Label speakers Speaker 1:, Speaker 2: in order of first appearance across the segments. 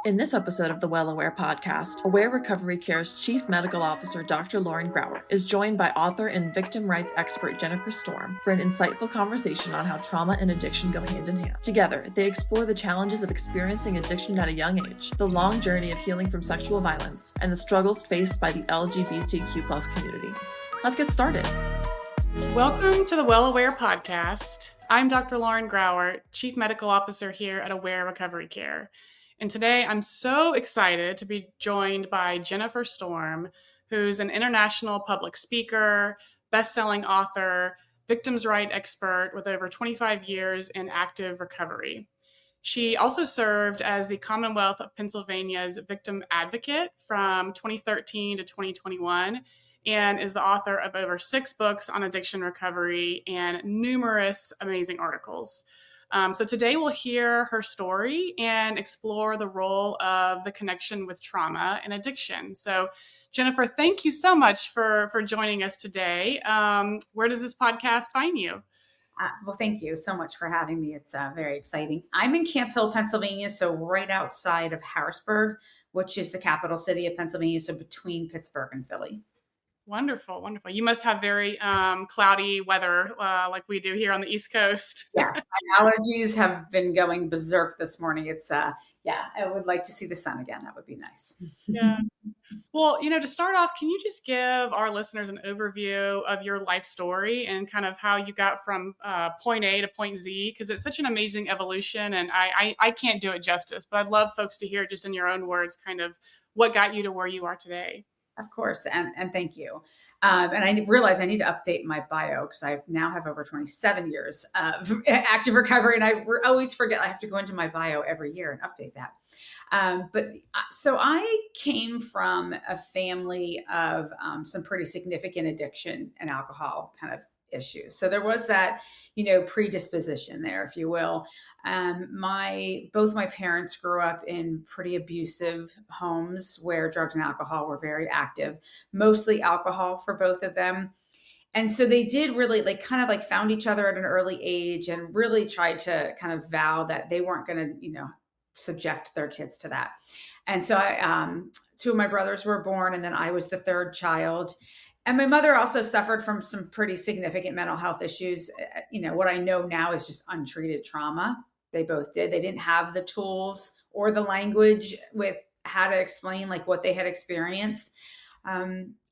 Speaker 1: In this episode of the Well Aware podcast, Aware Recovery Care's Chief Medical Officer, Dr. Lauren Grawert, is joined by author and victim rights expert Jennifer Storm for an insightful conversation on how trauma and addiction go hand in hand. Together, they explore the challenges of experiencing addiction at a young age, the long journey of healing from sexual violence, and the struggles faced by the LGBTQ+ community. Let's get started.
Speaker 2: Welcome to the Well Aware podcast. I'm Dr. Lauren Grawert, Chief Medical Officer here at Aware Recovery Care. And today I'm so excited to be joined by Jennifer Storm, who's an international public speaker, best-selling author, victims' rights expert with over 25 years in active recovery. She also served as the Commonwealth of Pennsylvania's victim advocate from 2013 to 2021 and is the author of over 6 books on addiction recovery and numerous amazing articles. So today we'll hear her story and explore the role of the connection with trauma and addiction. So Jennifer, thank you so much for joining us today. Where does this podcast find you?
Speaker 3: Well, thank you so much for having me. It's very exciting. I'm in Camp Hill, Pennsylvania, so right outside of Harrisburg, which is the capital city of Pennsylvania, so between Pittsburgh and Philly.
Speaker 2: Wonderful, wonderful. You must have very cloudy weather like we do here on the East Coast.
Speaker 3: Yes, my allergies have been going berserk this morning. It's, I would like to see the sun again. That would be nice.
Speaker 2: Yeah. Well, to start off, can you just give our listeners an overview of your life story and kind of how you got from point A to point Z? Because it's such an amazing evolution, and I can't do it justice, but I'd love folks to hear just in your own words kind of what got you to where you are today.
Speaker 3: Of course. And thank you. And I realize I need to update my bio because I now have over 27 years of active recovery. And I always forget I have to go into my bio every year and update that. So I came from a family of some pretty significant addiction and alcohol kind of issues. So there was that, predisposition there, if you will. Both my parents grew up in pretty abusive homes where drugs and alcohol were very active, mostly alcohol for both of them. And so they did really found each other at an early age and really tried to kind of vow that they weren't going to, subject their kids to that. And so 2 of my brothers were born, and then I was the third child. And my mother also suffered from some pretty significant mental health issues. What I know now is just untreated trauma. They both did. They didn't have the tools or the language with how to explain what they had experienced. My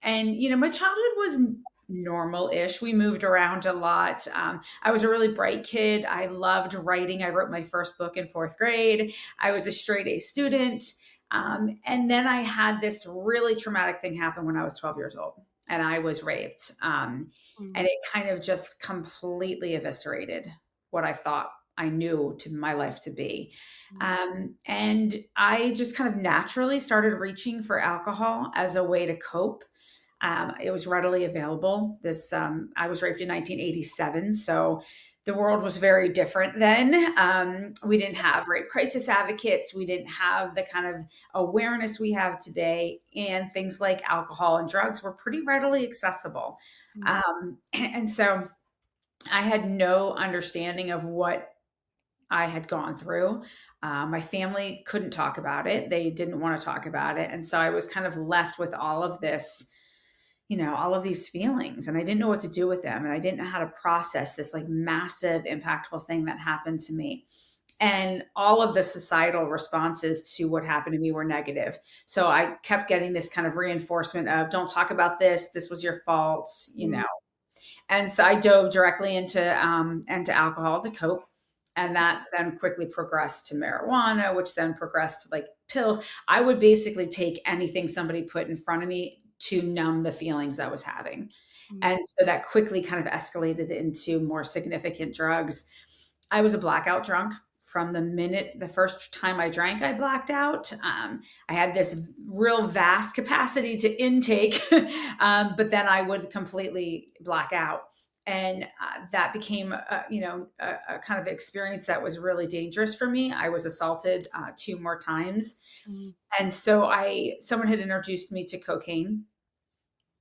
Speaker 3: childhood was normal-ish. We moved around a lot. I was a really bright kid. I loved writing. I wrote my first book in 4th grade. I was a straight A student. And then I had this really traumatic thing happen when I was 12 years old. And I was raped. And it kind of just completely eviscerated what I thought I knew to my life to be. And I just kind of naturally started reaching for alcohol as a way to cope. It was readily available. I was raped in 1987. So the world was very different then. We didn't have rape crisis advocates. We didn't have the kind of awareness we have today. And things like alcohol and drugs were pretty readily accessible. And so I had no understanding of what I had gone through. My family couldn't talk about it. They didn't want to talk about it. And so I was kind of left with all of this, all of these feelings, and I didn't know what to do with them. And I didn't know how to process this massive, impactful thing that happened to me. And all of the societal responses to what happened to me were negative. So I kept getting this kind of reinforcement of, don't talk about this. This was your fault, And so I dove directly into alcohol to cope. And that then quickly progressed to marijuana, which then progressed to pills. I would basically take anything somebody put in front of me to numb the feelings I was having. And so that quickly kind of escalated into more significant drugs. I was a blackout drunk from the first time I drank, I blacked out. I had this real vast capacity to intake, but then I would completely black out. And that became, a kind of experience that was really dangerous for me. I was assaulted 2 more times. And so someone had introduced me to cocaine.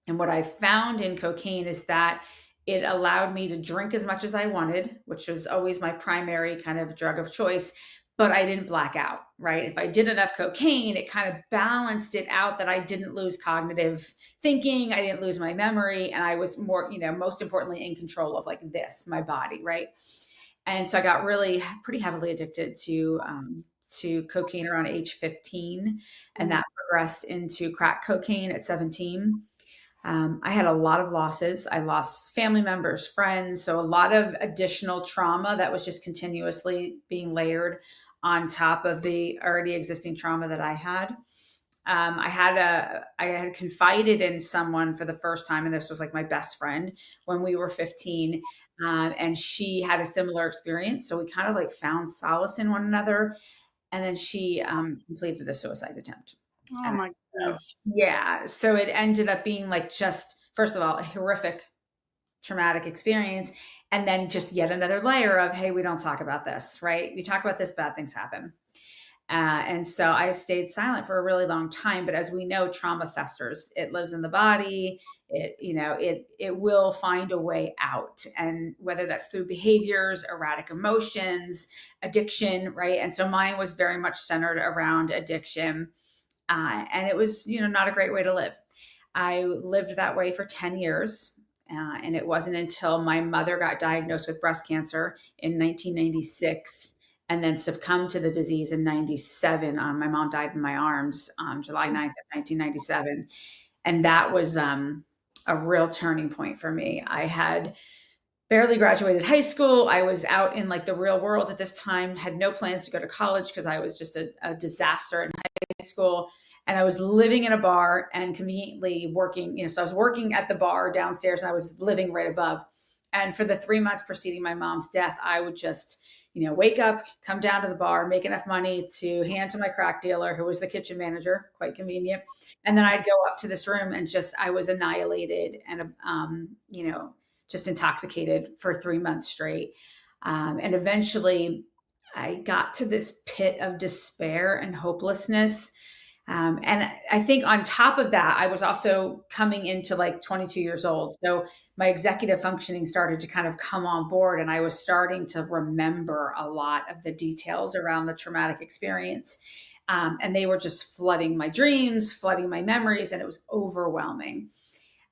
Speaker 3: And what I found in cocaine is that it allowed me to drink as much as I wanted, which was always my primary kind of drug of choice. but I didn't black out, right? If I did enough cocaine, it kind of balanced it out that I didn't lose cognitive thinking. I didn't lose my memory. And I was more, most importantly, in control of like my body, right? And so I got really pretty heavily addicted to cocaine around age 15. And that progressed into crack cocaine at 17. I had a lot of losses. I lost family members, friends. So a lot of additional trauma that was just continuously being layered on top of the already existing trauma that I had. I had confided in someone for the first time, and this was like my best friend when we were 15. And she had a similar experience. So we kind of like found solace in one another. And then she completed a suicide attempt.
Speaker 2: Oh my goodness.
Speaker 3: Yeah. So it ended up being like just, first of all, a horrific traumatic experience. And then just yet another layer of, hey, we don't talk about this, right? We talk about this, bad things happen. And so I stayed silent for a really long time. But as we know, trauma festers. It lives in the body. It will find a way out. And whether that's through behaviors, erratic emotions, addiction, right? And so mine was very much centered around addiction. And it was, not a great way to live. I lived that way for 10 years. And it wasn't until my mother got diagnosed with breast cancer in 1996 and then succumbed to the disease in 97. My mom died in my arms July 9th of 1997. And that was a real turning point for me. I had barely graduated high school. I was out in like the real world at this time, had no plans to go to college because I was just a disaster in high school. And I was living in a bar and conveniently working, so I was working at the bar downstairs and I was living right above. And for the 3 months preceding my mom's death, I would just, wake up, come down to the bar, make enough money to hand to my crack dealer, who was the kitchen manager, quite convenient. And then I'd go up to this room and I was annihilated and, just intoxicated for 3 months straight. And eventually I got to this pit of despair and hopelessness. And I think on top of that, I was also coming into like 22 years old. So my executive functioning started to kind of come on board, and I was starting to remember a lot of the details around the traumatic experience. And they were just flooding my dreams, flooding my memories, and it was overwhelming.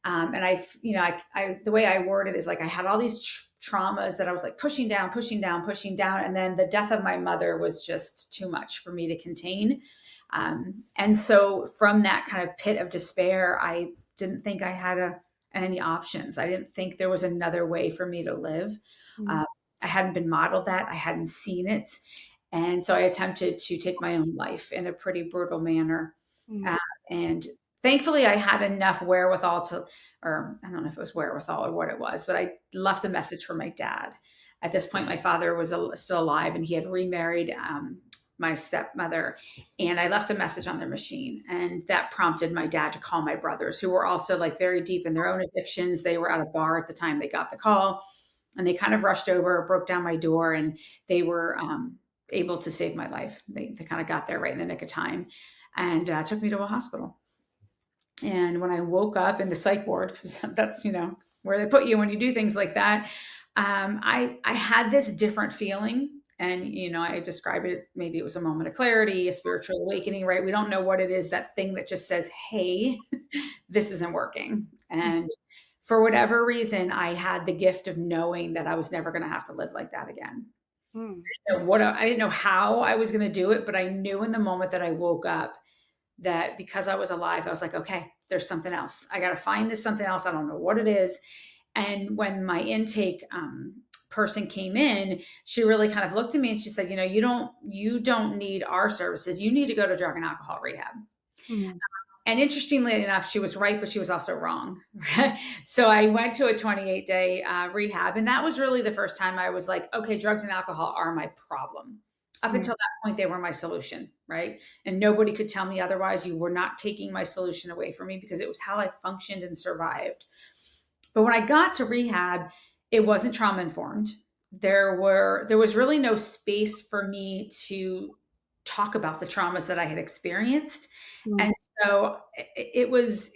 Speaker 3: And the way I word it is like, I had all these traumas that I was like pushing down. And then the death of my mother was just too much for me to contain. And so from that kind of pit of despair, I didn't think I had any options. I didn't think there was another way for me to live. I hadn't been modeled that. I hadn't seen it. And so I attempted to take my own life in a pretty brutal manner. And thankfully I had enough wherewithal or I don't know if it was wherewithal or what it was, but I left a message for my dad. At this point, my father was still alive and he had remarried my stepmother, and I left a message on their machine, and that prompted my dad to call my brothers, who were also like very deep in their own addictions. They were at a bar at the time they got the call, and they kind of rushed over, broke down my door, and they were able to save my life. They kind of got there right in the nick of time and took me to a hospital. And when I woke up in the psych ward, because that's, where they put you when you do things like that, I had this different feeling. And, I described it, maybe it was a moment of clarity, a spiritual awakening, right? We don't know what it is, that thing that just says, hey, this isn't working. And for whatever reason, I had the gift of knowing that I was never going to have to live like that again. I didn't know how I was going to do it, but I knew in the moment that I woke up that because I was alive, I was like, okay, there's something else. I got to find this something else. I don't know what it is. And when my intake person came in, she really kind of looked at me and she said, you don't need our services. You need to go to drug and alcohol rehab. And interestingly enough, she was right, but she was also wrong. So I went to a 28-day rehab. And that was really the first time I was like, okay, drugs and alcohol are my problem. Up until that point, they were my solution, right? And nobody could tell me otherwise. You were not taking my solution away from me because it was how I functioned and survived. But when I got to rehab, it wasn't trauma informed. There was really no space for me to talk about the traumas that I had experienced.
Speaker 2: Mm.
Speaker 3: And so it was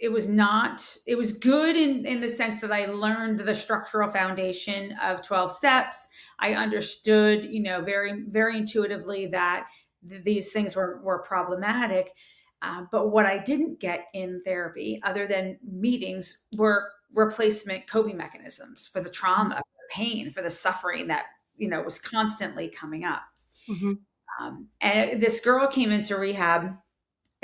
Speaker 3: good in the sense that I learned the structural foundation of 12 steps. I understood, very, very intuitively that these things were problematic. But what I didn't get in therapy, other than meetings, were replacement coping mechanisms for the trauma, for the pain, for the suffering that, was constantly coming up.
Speaker 2: Mm-hmm.
Speaker 3: And this girl came into rehab,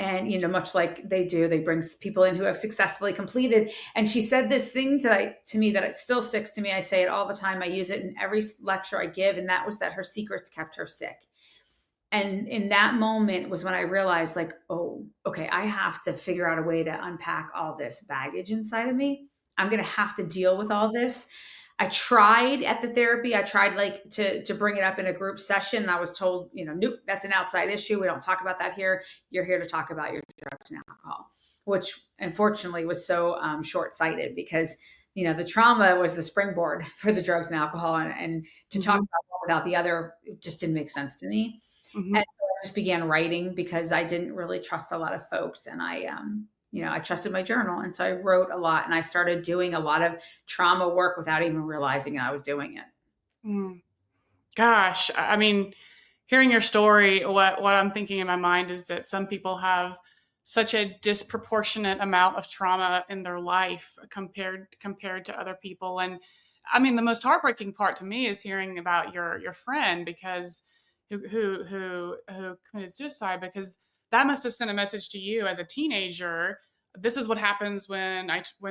Speaker 3: and, much like they do, they bring people in who have successfully completed. And she said this thing to me that it still sticks to me. I say it all the time. I use it in every lecture I give. And that was that her secrets kept her sick. And in that moment was when I realized, like, oh, okay, I have to figure out a way to unpack all this baggage inside of me. I'm going to have to deal with all this. I tried at the therapy. I tried like to bring it up in a group session. And I was told, nope, that's an outside issue. We don't talk about that here. You're here to talk about your drugs and alcohol, which unfortunately was so short-sighted, because, the trauma was the springboard for the drugs and alcohol, and to talk about one without the other, it just didn't make sense to me.
Speaker 2: Mm-hmm.
Speaker 3: And so I just began writing, because I didn't really trust a lot of folks. And I trusted my journal. And so I wrote a lot, and I started doing a lot of trauma work without even realizing I was doing it.
Speaker 2: Mm. Gosh, I mean, hearing your story, what I'm thinking in my mind is that some people have such a disproportionate amount of trauma in their life compared to other people. And I mean, the most heartbreaking part to me is hearing about your friend, because who committed suicide, because that must have sent a message to you as a teenager. This is what happens when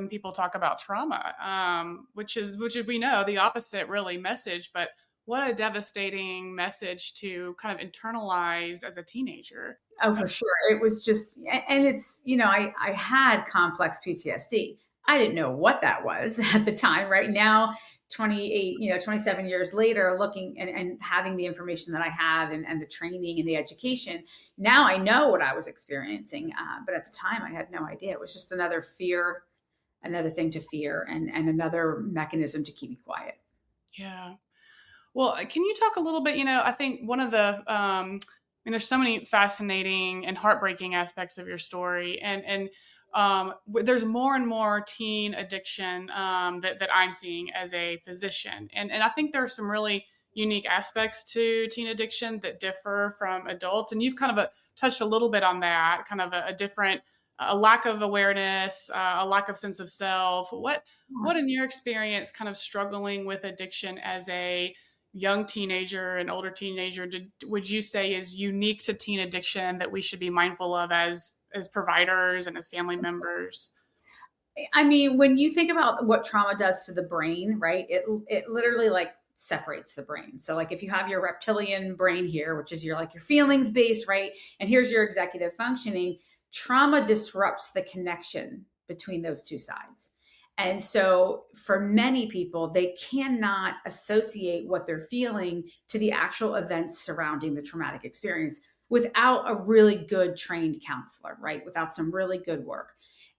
Speaker 2: people talk about trauma, which is we know the opposite really message, but what a devastating message to kind of internalize as a teenager.
Speaker 3: Oh, for sure. It was just, and it's, I had complex PTSD. I didn't know what that was at the time. Right now, 27 years later, looking and having the information that I have, and the training and the education, now I know what I was experiencing. But at the time I had no idea. It was just another thing to fear, and another mechanism to keep me quiet.
Speaker 2: Yeah. Well, can you talk a little bit, I think one of the, there's so many fascinating and heartbreaking aspects of your story, and there's more and more teen addiction that I'm seeing as a physician. And I think there are some really unique aspects to teen addiction that differ from adults. And you've kind of touched a little bit on that, kind of a different, a lack of awareness, a lack of sense of self. What in your experience, kind of struggling with addiction as a young teenager and older teenager, would you say is unique to teen addiction that we should be mindful of as providers and as family members?
Speaker 3: I mean, when you think about what trauma does to the brain, right? It literally like separates the brain. So like if you have your reptilian brain here, which is your feelings based, right? And here's your executive functioning, trauma disrupts the connection between those two sides. And so for many people, they cannot associate what they're feeling to the actual events surrounding the traumatic experience without a really good trained counselor, right? Without some really good work.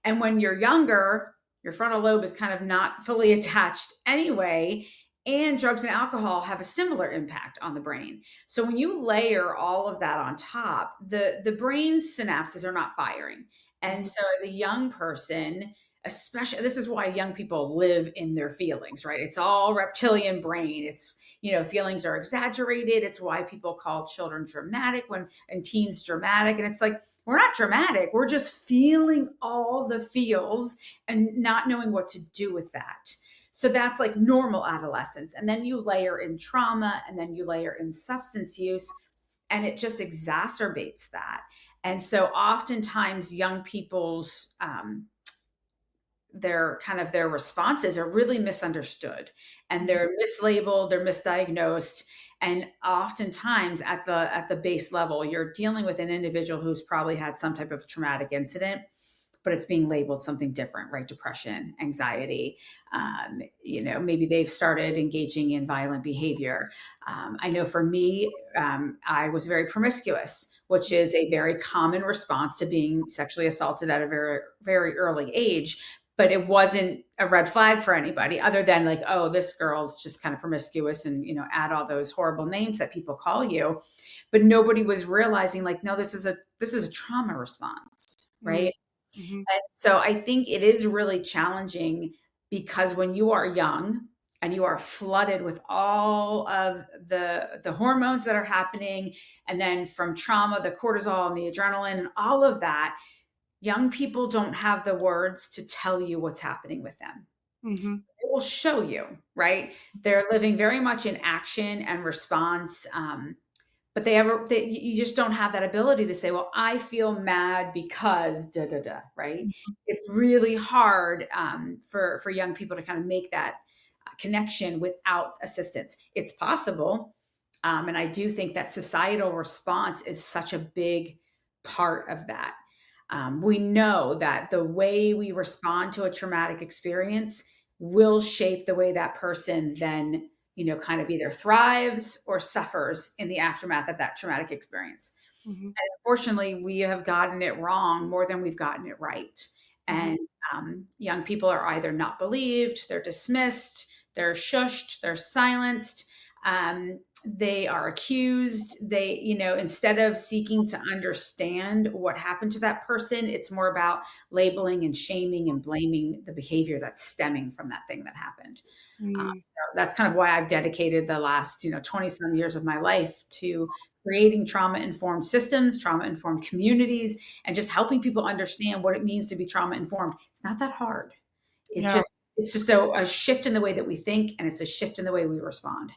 Speaker 3: And when you're younger, your frontal lobe is kind of not fully attached anyway, and drugs and alcohol have a similar impact on the brain. So when you layer all of that on top, the brain's synapses are not firing. And so as a young person, especially, this is why young people live in their feelings, right? It's all reptilian brain. It's, feelings are exaggerated. It's why people call children dramatic and teens dramatic. And it's like, we're not dramatic. We're just feeling all the feels and not knowing what to do with that. So that's like normal adolescence. And then you layer in trauma, and then you layer in substance use, and it just exacerbates that. And so oftentimes young people's, their responses are really misunderstood, and they're mislabeled, they're misdiagnosed. And oftentimes at the base level, you're dealing with an individual who's probably had some type of traumatic incident, but it's being labeled something different, right? Depression, anxiety, maybe they've started engaging in violent behavior. I know for me, I was very promiscuous, which is a very common response to being sexually assaulted at a very, very early age. but it wasn't a red flag for anybody other than like, oh, this girl's just kind of promiscuous and, add all those horrible names that people call you. But nobody was realizing like, no, this is a trauma response, right?
Speaker 2: Mm-hmm.
Speaker 3: And so I think it is really challenging because when you are young and you are flooded with all of the hormones that are happening, and then from trauma, the cortisol and the adrenaline and all of that, young people don't have the words to tell you what's happening with them.
Speaker 2: Mm-hmm.
Speaker 3: It will show you, right? They're living very much in action and response. But you just don't have that ability to say, well, I feel mad because da da da, right?
Speaker 2: Mm-hmm.
Speaker 3: It's really hard for young people to kind of make that connection without assistance. It's possible, and I do think that societal response is such a big part of that. We know that the way we respond to a traumatic experience will shape the way that person then kind of either thrives or suffers in the aftermath of that traumatic experience.
Speaker 2: Mm-hmm.
Speaker 3: And unfortunately, we have gotten it wrong more than we've gotten it right.
Speaker 2: Mm-hmm.
Speaker 3: And young people are either not believed, they're dismissed, they're shushed, they're silenced, they are accused. They, instead of seeking to understand what happened to that person, it's more about labeling and shaming and blaming the behavior that's stemming from that thing that happened.
Speaker 2: Mm-hmm.
Speaker 3: That's kind of why I've dedicated the last 20 some years of my life to creating trauma-informed systems, trauma-informed communities, and just helping people understand what it means to be trauma-informed. It's not that hard. It's just a shift in the way that we think, and it's a shift in the way we respond.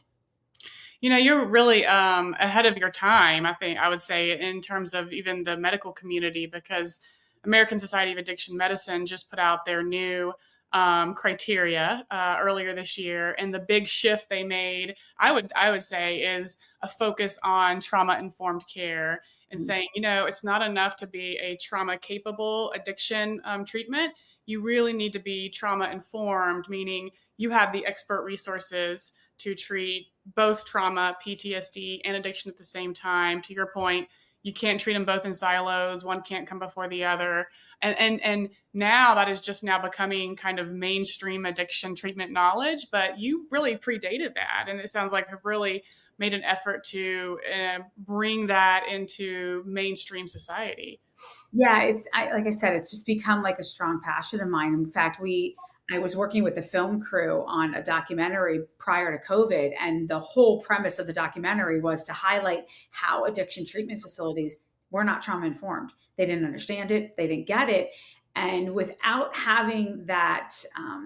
Speaker 2: You're really ahead of your time, I would say, in terms of even the medical community, because American Society of Addiction Medicine just put out their new criteria earlier this year. And the big shift they made, I would say, is a focus on trauma-informed care and saying, it's not enough to be a trauma-capable addiction treatment. You really need to be trauma-informed, meaning you have the expert resources to treat both trauma, PTSD, and addiction at the same time. To your point, you can't treat them both in silos. One can't come before the other. And now that is just now becoming kind of mainstream addiction treatment knowledge, but you really predated that. And it sounds like have really made an effort to bring that into mainstream society.
Speaker 3: Yeah, like I said, it's just become like a strong passion of mine. In fact, I was working with a film crew on a documentary prior to COVID, and the whole premise of the documentary was to highlight how addiction treatment facilities were not trauma informed. They didn't understand it. They didn't get it. And without having that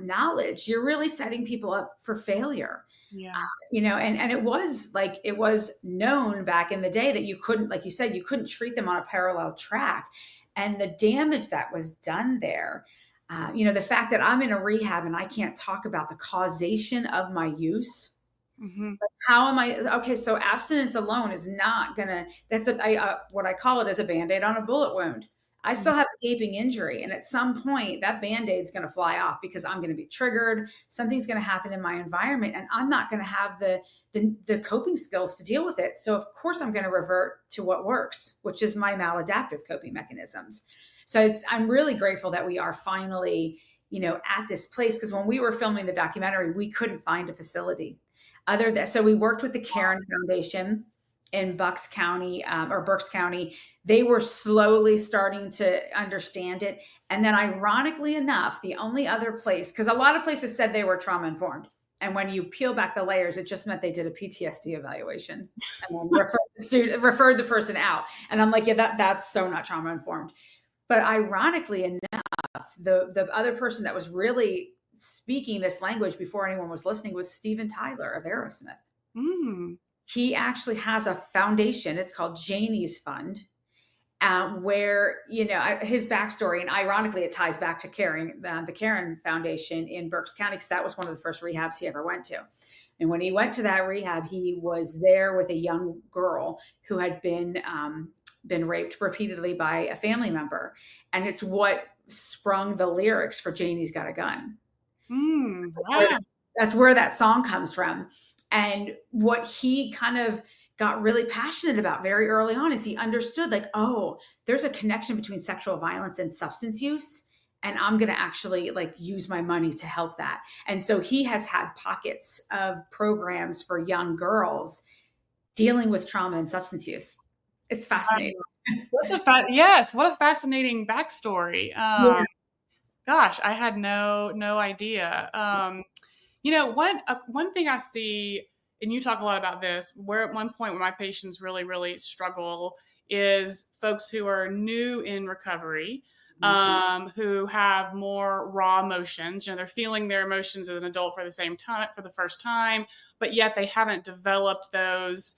Speaker 3: knowledge, you're really setting people up for failure.
Speaker 2: Yeah.
Speaker 3: And it was known back in the day that you couldn't, like you said, you couldn't treat them on a parallel track. And the damage that was done there, the fact that I'm in a rehab and I can't talk about the causation of my use.
Speaker 2: Mm-hmm.
Speaker 3: How am I? Okay, so abstinence alone is not gonna. That's what I call it as a Band-Aid on a bullet wound. I still have a gaping injury, and at some point, that Band-Aid is going to fly off because I'm going to be triggered. Something's going to happen in my environment, and I'm not going to have the coping skills to deal with it. So, of course, I'm going to revert to what works, which is my maladaptive coping mechanisms. So I'm really grateful that we are finally, at this place, because when we were filming the documentary, we couldn't find a facility. So we worked with the Cairn Foundation in Berks County. They were slowly starting to understand it. And then ironically enough, the only other place, because a lot of places said they were trauma informed. And when you peel back the layers, it just meant they did a PTSD evaluation and then referred the person out. And I'm like, yeah, that's so not trauma informed. But ironically enough, the other person that was really speaking this language before anyone was listening was Steven Tyler of Aerosmith.
Speaker 2: Mm.
Speaker 3: He actually has a foundation. It's called Janie's Fund, where, his backstory, and ironically, it ties back to the Cairn Foundation in Berks County, because that was one of the first rehabs he ever went to. And when he went to that rehab, he was there with a young girl who had been raped repeatedly by a family member. And it's what sprung the lyrics for Janie's Got a Gun.
Speaker 2: Wow.
Speaker 3: That's where that song comes from. And what he kind of got really passionate about very early on is he understood, like, oh, there's a connection between sexual violence and substance use. and I'm going to actually like use my money to help that. And so he has had pockets of programs for young girls dealing with trauma and substance use. It's fascinating.
Speaker 2: Yes, what a fascinating backstory.
Speaker 3: Yeah.
Speaker 2: Gosh, I had no idea. One thing I see, and you talk a lot about this, where at one point where my patients really struggle is folks who are new in recovery, who have more raw emotions. They're feeling their emotions as an adult for the first time, but yet they haven't developed those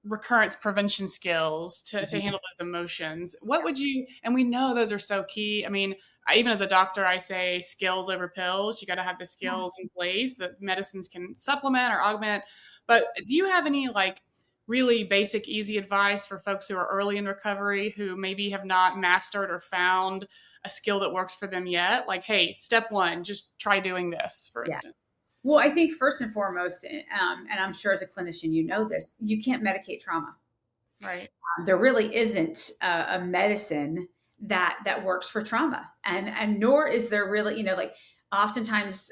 Speaker 2: recurrence prevention skills to handle those emotions. What would you, and we know those are so key. I mean, even as a doctor, I say skills over pills. You got to have the skills in place that medicines can supplement or augment. But do you have any like really basic, easy advice for folks who are early in recovery who maybe have not mastered or found a skill that works for them yet? Like, hey, step one, just try doing this, for
Speaker 3: Yeah.
Speaker 2: instance.
Speaker 3: Well, I think first and foremost, and I'm sure as a clinician, you know this, you can't medicate trauma.
Speaker 2: Right.
Speaker 3: There really isn't a medicine that works for trauma, and nor is there really, like oftentimes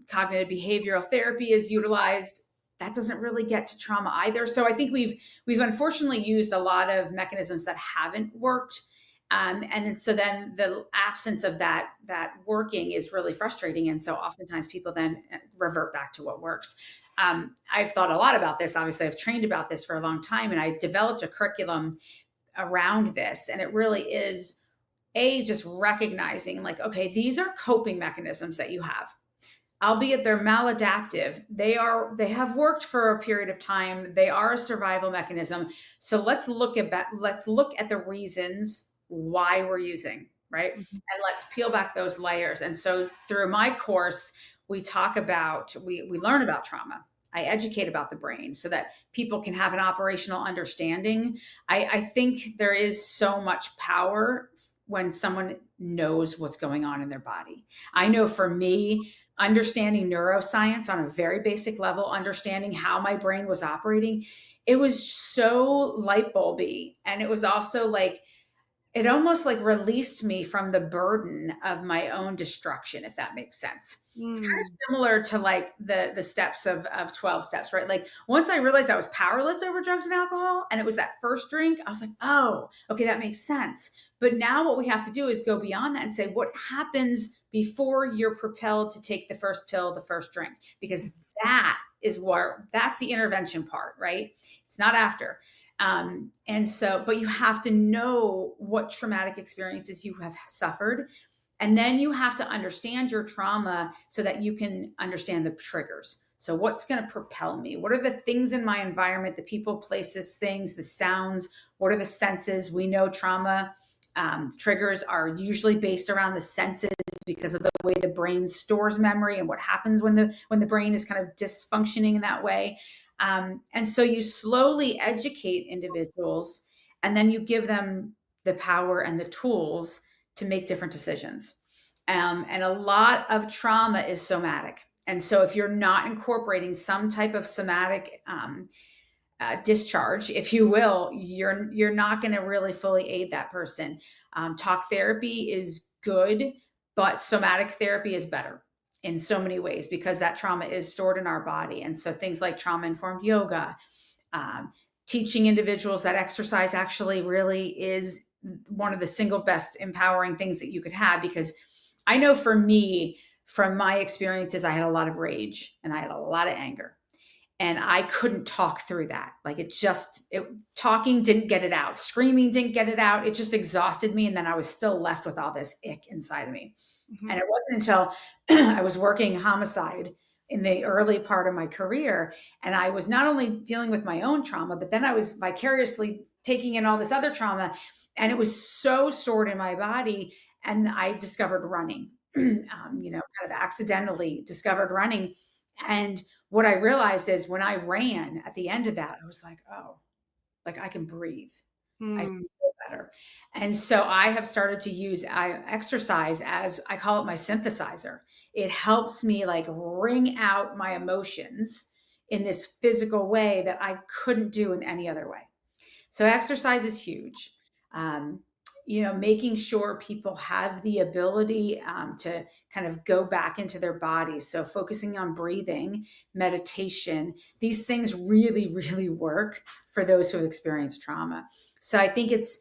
Speaker 3: cognitive behavioral therapy is utilized. That doesn't really get to trauma either. So I think we've unfortunately used a lot of mechanisms that haven't worked. And then the absence of that working is really frustrating. And so oftentimes people then revert back to what works. I've thought a lot about this. Obviously, I've trained about this for a long time, and I developed a curriculum around this. And it really is just recognizing like, okay, these are coping mechanisms that you have, albeit they're maladaptive. They have worked for a period of time. They are a survival mechanism. So let's look at the reasons why we're using, right? And let's peel back those layers. And so through my course, we learn about trauma. I educate about the brain so that people can have an operational understanding. I think there is so much power when someone knows what's going on in their body. I know for me, understanding neuroscience on a very basic level, understanding how my brain was operating, it was so light bulby. And it was also like, it almost like released me from the burden of my own destruction, if that makes sense. It's kind of similar to like the steps of 12 steps, right? Like once I realized I was powerless over drugs and alcohol, and it was that first drink, I was like, oh, okay, that makes sense. But now what we have to do is go beyond that and say, what happens before you're propelled to take the first pill, the first drink? Because that's the intervention part, right? It's not after. But you have to know what traumatic experiences you have suffered. And then you have to understand your trauma so that you can understand the triggers. So what's going to propel me? What are the things in my environment, the people, places, things, the sounds? What are the senses? We know trauma triggers are usually based around the senses because of the way the brain stores memory and what happens when the brain is kind of dysfunctioning in that way. And so you slowly educate individuals, and then you give them the power and the tools to make different decisions. And a lot of trauma is somatic. And so if you're not incorporating some type of somatic discharge, if you will, you're not going to really fully aid that person. Talk therapy is good, but somatic therapy is better in so many ways because that trauma is stored in our body. And so things like trauma-informed yoga, teaching individuals that exercise actually really is one of the single best empowering things that you could have. Because I know for me, from my experiences, I had a lot of rage and I had a lot of anger. And I couldn't talk through that. Like talking didn't get it out. Screaming didn't get it out. It just exhausted me. And then I was still left with all this ick inside of me. Mm-hmm. And it wasn't until I was working homicide in the early part of my career. And I was not only dealing with my own trauma, but then I was vicariously taking in all this other trauma. And it was so stored in my body. And I discovered running, kind of accidentally discovered running. And what I realized is when I ran at the end of that, I was like, oh, like I can breathe. I feel better. And so I have started to use exercise as, I call it my synthesizer. It helps me like wring out my emotions in this physical way that I couldn't do in any other way. So exercise is huge. making sure people have the ability to kind of go back into their bodies. So focusing on breathing, meditation, these things really, really work for those who have experienced trauma. So I think it's,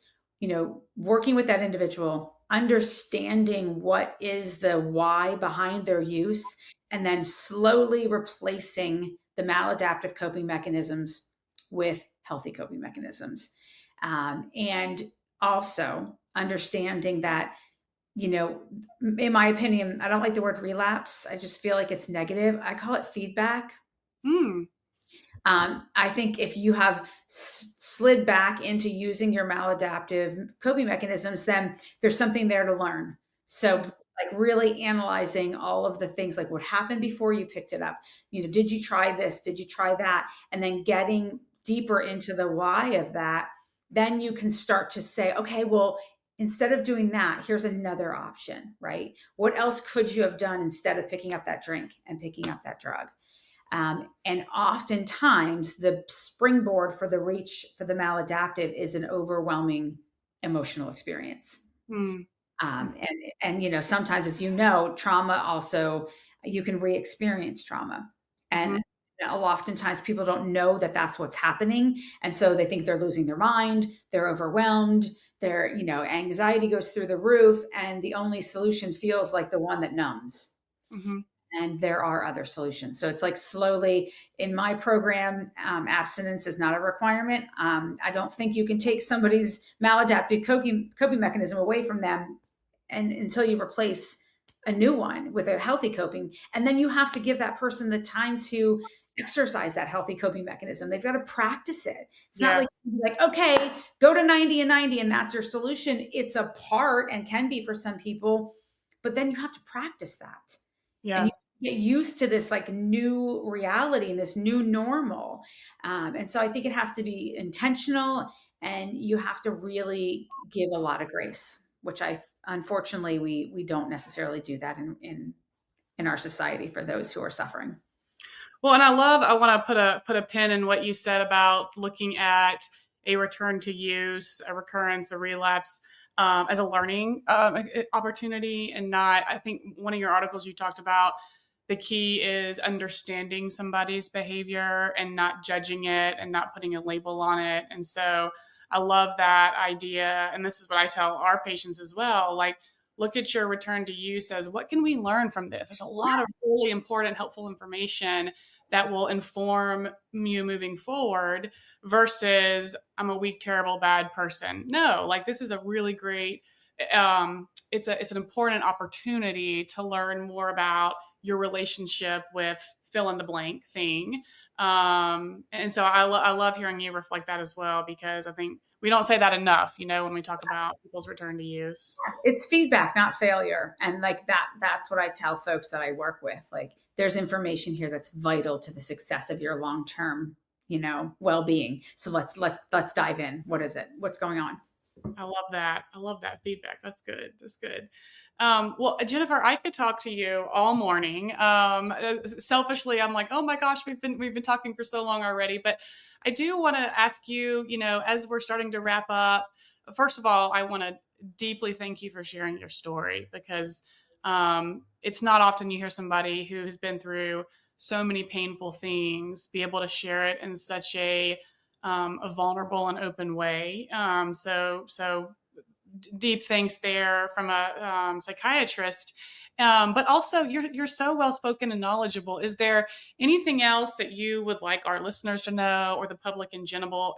Speaker 3: working with that individual, understanding what is the why behind their use, and then slowly replacing the maladaptive coping mechanisms with healthy coping mechanisms. And also understanding that, in my opinion, I don't like the word relapse. I just feel like it's negative. I call it feedback.
Speaker 2: Mm.
Speaker 3: I think if you have slid back into using your maladaptive coping mechanisms, then there's something there to learn. So like really analyzing all of the things, like what happened before you picked it up. Did you try this? Did you try that? And then getting deeper into the why of that, then you can start to say, okay, well, instead of doing that, here's another option, right? What else could you have done instead of picking up that drink and picking up that drug? And oftentimes the springboard for the reach for the maladaptive is an overwhelming emotional experience.
Speaker 2: Mm.
Speaker 3: And sometimes, as trauma also, you can re-experience trauma. And oftentimes people don't know that that's what's happening. And so they think they're losing their mind, they're overwhelmed, their, anxiety goes through the roof, and the only solution feels like the one that numbs.
Speaker 2: Mm-hmm.
Speaker 3: And there are other solutions. So it's like slowly in my program, abstinence is not a requirement. I don't think you can take somebody's maladaptive coping mechanism away from them until you replace a new one with a healthy coping. And then you have to give that person the time to exercise that healthy coping mechanism. They've got to practice it. It's not like, okay, go to 90 and 90 and that's your solution. It's a part and can be for some people, but then you have to practice that.
Speaker 2: Yeah.
Speaker 3: And you get used to this like new reality and this new normal. And so I think it has to be intentional, and you have to really give a lot of grace, which unfortunately, we don't necessarily do that in our society for those who are suffering.
Speaker 2: Well, and I want to put a pin in what you said about looking at a return to use, a recurrence, a relapse as a learning opportunity, and not. I think one of your articles you talked about the key is understanding somebody's behavior and not judging it and not putting a label on it. And so I love that idea. And this is what I tell our patients as well. Like, look at your return to use as what can we learn from this? There's a lot of really important, helpful information that will inform you moving forward versus I'm a weak, terrible, bad person. No, like this is a really great, it's an important opportunity to learn more about your relationship with fill in the blank thing. And so I love hearing you reflect that as well, because I think we don't say that enough, when we talk about people's return to use.
Speaker 3: It's feedback, not failure. And like that's what I tell folks that I work with. Like, there's information here that's vital to the success of your long-term, well-being. So let's dive in. What is it? What's going on?
Speaker 2: I love that. I love that feedback. That's good. That's good. Well, Jennifer, I could talk to you all morning. Selfishly, I'm like, oh my gosh, we've been talking for so long already. But I do want to ask you, as we're starting to wrap up, first of all, I want to deeply thank you for sharing your story, because it's not often you hear somebody who has been through so many painful things be able to share it in such a vulnerable and open way. So deep thanks there from a psychiatrist. But also you're so well-spoken and knowledgeable. Is there anything else that you would like our listeners to know, or the public in general,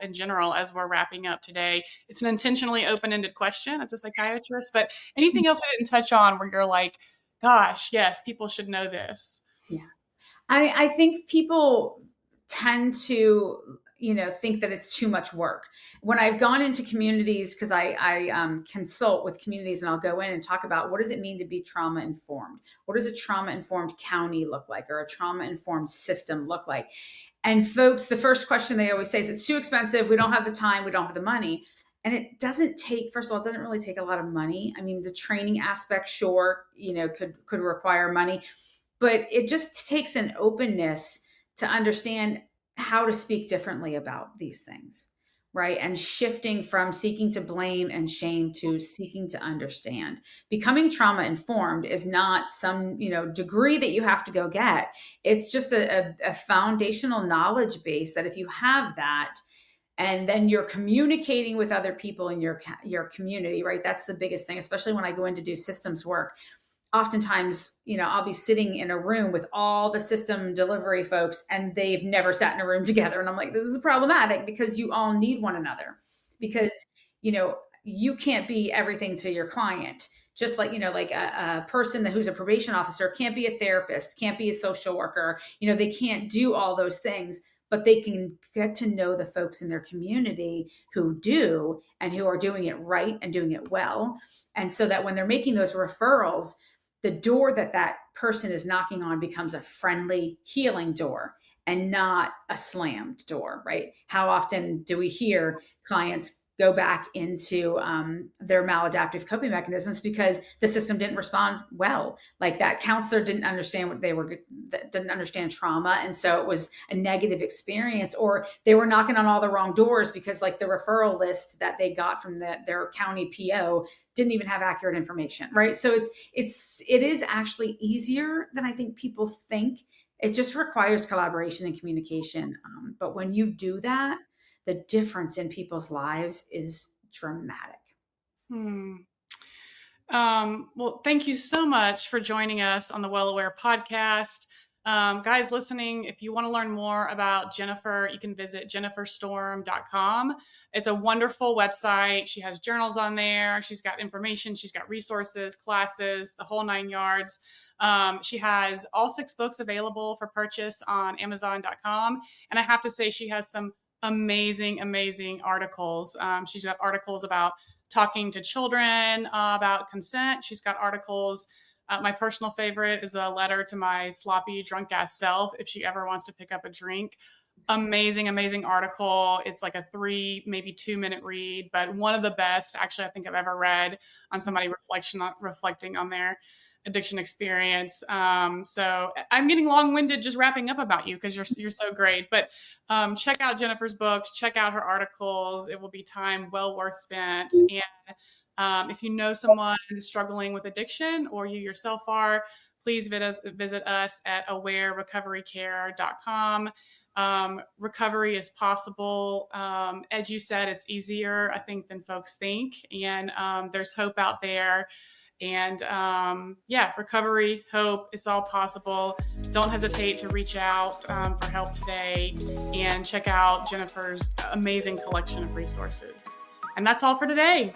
Speaker 2: as we're wrapping up today? It's an intentionally open-ended question as a psychiatrist, but anything else we didn't touch on where you're like, gosh, yes, people should know this?
Speaker 3: Yeah. I think people tend to, think that it's too much work. When I've gone into communities, because I consult with communities, and I'll go in and talk about what does it mean to be trauma informed? What does a trauma informed county look like, or a trauma informed system look like? And folks, the first question they always say is, it's too expensive. We don't have the time. We don't have the money. And it doesn't take, first of all, it doesn't really take a lot of money. I mean, the training aspect, sure, could require money, but it just takes an openness to understand how to speak differently about these things. right? And shifting from seeking to blame and shame to seeking to understand. Becoming trauma informed is not some, degree that you have to go get. It's just a foundational knowledge base that if you have that, and then you're communicating with other people in your community, right? That's the biggest thing, especially when I go in to do systems work. Oftentimes, I'll be sitting in a room with all the system delivery folks and they've never sat in a room together. And I'm like, this is problematic because you all need one another, because, you can't be everything to your client. Just like, like a person who's a probation officer can't be a therapist, can't be a social worker. They can't do all those things, but they can get to know the folks in their community who do and who are doing it right and doing it well. And so that when they're making those referrals, the door that person is knocking on becomes a friendly, healing door and not a slammed door, right? How often do we hear clients go back into their maladaptive coping mechanisms because the system didn't respond well? Like that counselor didn't understand didn't understand trauma. And so it was a negative experience, or they were knocking on all the wrong doors because like the referral list that they got from their county PO didn't even have accurate information, right? So it is actually easier than I think people think. It just requires collaboration and communication. But when you do that, the difference in people's lives is dramatic.
Speaker 2: Well, thank you so much for joining us on the Well Aware podcast. Guys listening, if you want to learn more about Jennifer, you can visit jenniferstorm.com. It's a wonderful website. She has journals on there. She's got information. She's got resources, classes, the whole 9 yards. She has all 6 books available for purchase on Amazon.com. And I have to say, she has some amazing articles. She's got articles about talking to children, about consent. She's got articles. My personal favorite is a letter to my sloppy, drunk ass self if she ever wants to pick up a drink. Amazing article. It's like a 3, maybe 2-minute read, but one of the best actually I think I've ever read on somebody reflecting on their addiction experience. So I'm getting long-winded just wrapping up about you because you're so great. But check out Jennifer's books, check out her articles. It will be time well worth spent. And if you know someone struggling with addiction, or you yourself are, please visit us at awarerecoverycare.com. Recovery is possible. As you said, it's easier, I think, than folks think. And there's hope out there. And recovery, hope, it's all possible. Don't hesitate to reach out for help today, and check out Jennifer's amazing collection of resources. And that's all for today.